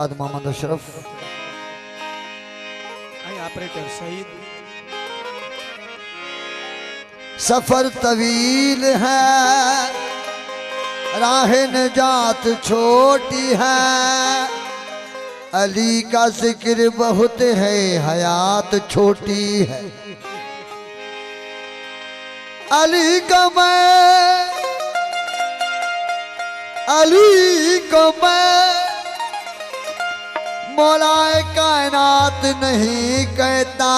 Mohammad Ashraf operator शहीद। सफर तवील है, राह नजात छोटी है, अली का जिक्र बहुत है, हयात छोटी है। अली को मैं मौलाए कायनात नहीं कहता,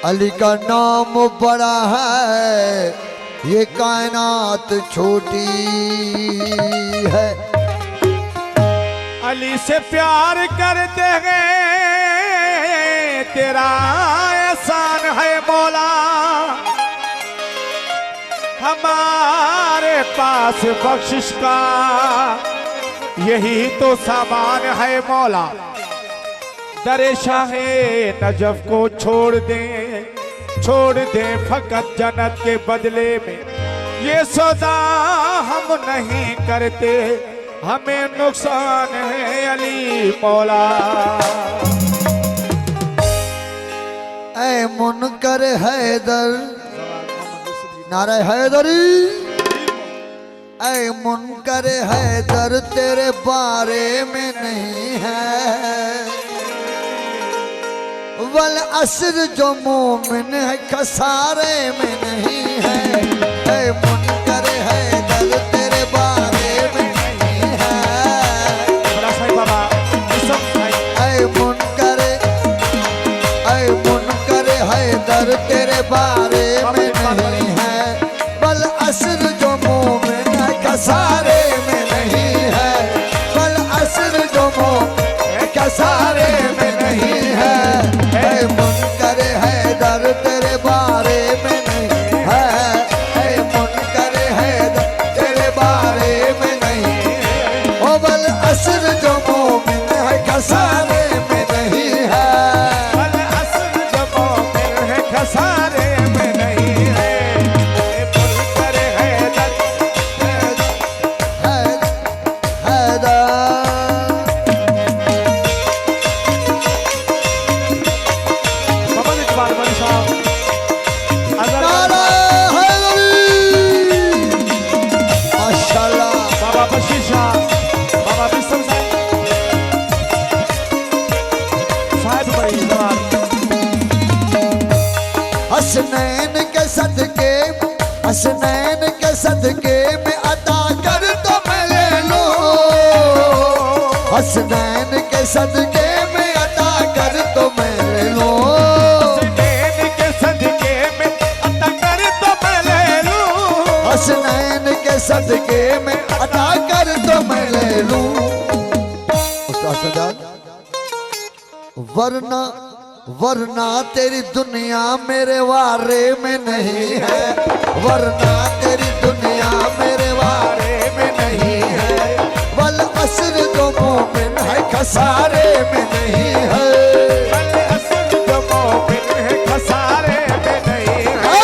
अली का नाम बड़ा है, ये कायनात छोटी है। अली से प्यार करते हैं, तेरा एहसान है मौला, हमारे पास बख्शिश का यही तो सामान है मौला। दरे शाहे नजफ को छोड़ दे फकत जन्नत के बदले में, ये सौदा हम नहीं करते, हमें नुकसान है अली मौला। ऐ मुनकर हैदर, नारे हैदरी, ऐ मुनकर हैदर तेरे बारे में नहीं है, वल असर जो मोमिन है खसारे में नहीं है। ऐ मुनकर हैदर तेरे बारे में नहीं है, ऐ मुनकर हैदर तेरे बारे में नहीं है, वल असर जो मोमिन है खसारे में नहीं है, वल असर जो मोमिन खसारे में नहीं है। ऐ मुनकर हैदर तेरे बारे में नहीं है, ऐ मुनकर हैदर तेरे बारे में नहीं है, ओ वल असर जो मोमिन है खसारे में नहीं है, वल असर जो मोमिन है खसारे में नहीं है। हसनैन के सदके में अता कर तो मैं ले लो, हसनैन के सदके में अता कर तो मैं ले लो, हसनैन के सदके में अता कर तो मैं ले लूं, हसनैन के सदके में अता कर तो मैं ले लूं। उस्ताद सजाद, वरना तेरी दुनिया मेरे वारे में नहीं है, वरना तेरी दुनिया मेरे वारे में नहीं है, वल असर जो मोमिन है खसारे में नहीं है, वल असर जो मोमिन है खसारे में नहीं है।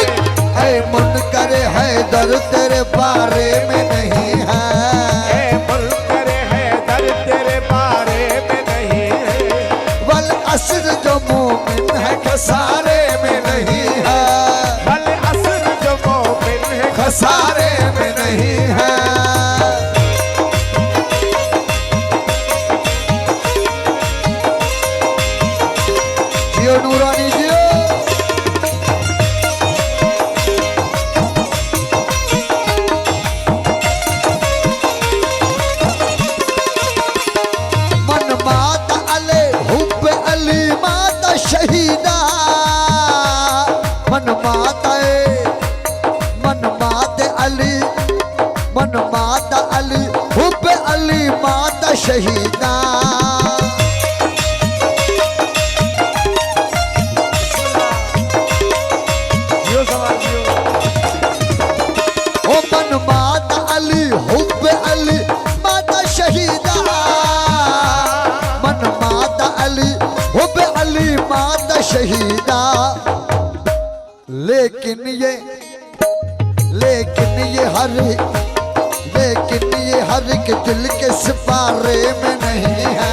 ऐ मुनकर हैदर तेरे बारे में नहीं है, ऐ मुनकर हैदर तेरे बारे में नहीं है, वल असर जो मोमिन है खसारे में नहीं है, वल असर जो मोमिन है खसारे में नहीं है। जियो नूरानी जियो, मन माता अले हुब्बे अली माता शहीदा, मन माता अली हुब्बे अली माता शहीदा, ओ मन माता अली हुब्बे अली माता शहीदा, मन माता अली हुब्बे अली माता शहीदा। लेकिन ये लेकिन ये हर एक दिल के सिपारे में नहीं है,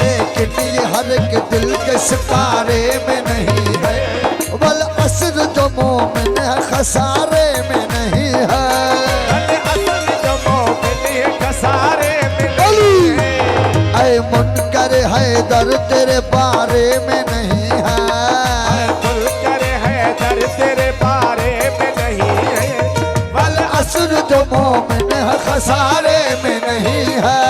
लेकिन ये हर एक दिल के सिपारे में नहीं है। वल असर जो मोमिन है खसारे में नहीं है, असल जो मोमिन है खसारे में नहीं है। ऐ मुनकर हैदर तेरे बारे में नहीं है, मुनकर हैदर तेरे बारे में नहीं है। वल असर जो मोमिन है खसारे में नहीं है।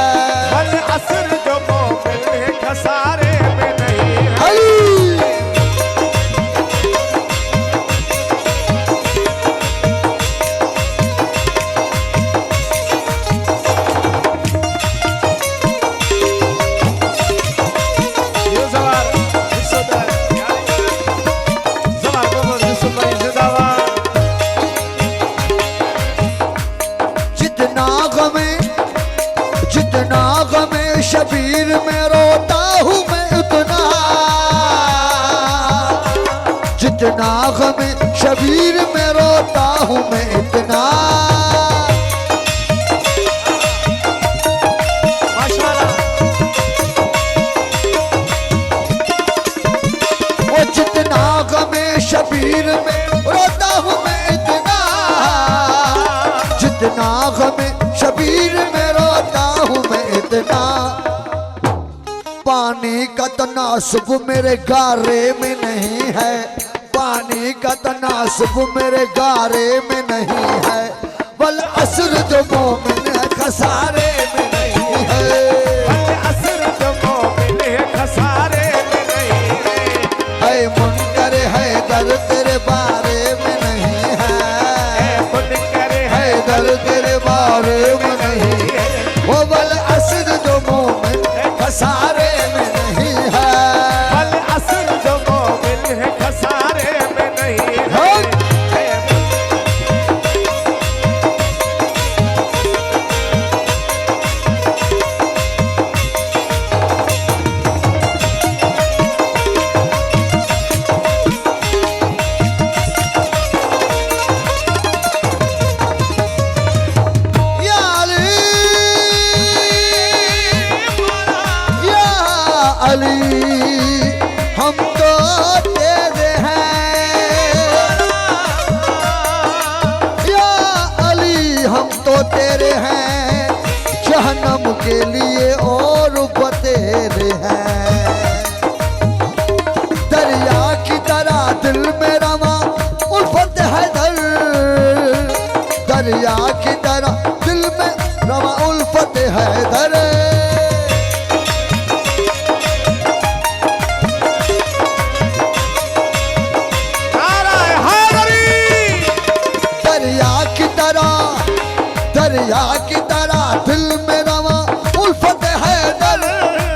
वल असर जो मोमिन है खसारे में नहीं है। जितना गमे शबीर में रोता हूँ मैं उतना, जितना गमे शबीर में रोता हूँ मैं इतना। वो जितना गमे शबीर में रोता हूँ मैं इतना, जितना गमे शबीर में रोता हूँ मैं इतना। पानी का तनासुब मेरे गारे में नहीं है, पानी का तनासुब मेरे गारे में नहीं है। वल असर जो मोमिन है खसारे में नहीं है, वल असर जो मोमिन है खसारे में नहीं है। ऐ मुनकर हैदर तेरे बारे में नहीं है, मुनकर हैदर तेरे बारे में नहीं है। वो वल असर जो मोमिन है खसारे में नहीं है, वल असर जो मोमिन है खसारे में नहीं है। या अली, या अली हम तो तेरे हैं, या अली हम तो तेरे हैं, जहन्नम के लिए और बतेरे हैं। दरिया की तरह दिल में रमा उल्फत है दर, दरिया की तरह दिल में रमा उल्फत है दर। नाराए हैदरी। दरिया की तरह, दरिया की तरह दिल में रवा उल्फत है दर,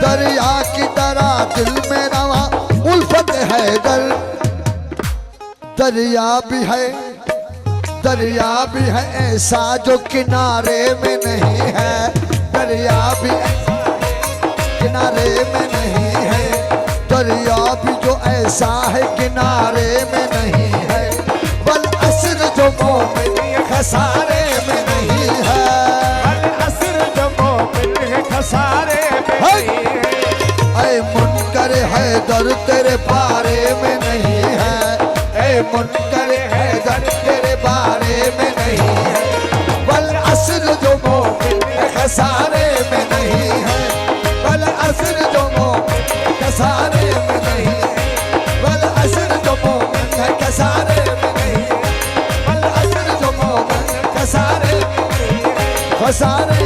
दरिया की तरह दिल में रवा उल्फत है दर। दरिया भी है, दरिया भी है ऐसा जो किनारे में नहीं है, दरिया भी ऐसा किनारे में नहीं है। दरिया भी जो ऐसा है किनारे में नहीं है। वल असर जो मोमिन है खसारे में नहीं है, वल असर जो मोमिन है खसारे में नहीं है। ऐ मुनकर हैदर तेरे बारे में नहीं है, ऐ मुनकर हैदर तेरे बारे में नहीं है। वल असर जो मोमिन है खसारे में नहीं है, वल असर जो मोमिन है खसारे में नहीं है। वल असर जो मोमिन है खसारे में नहीं है, वल असर जो मोमिन है खसारे में नहीं है, खसारे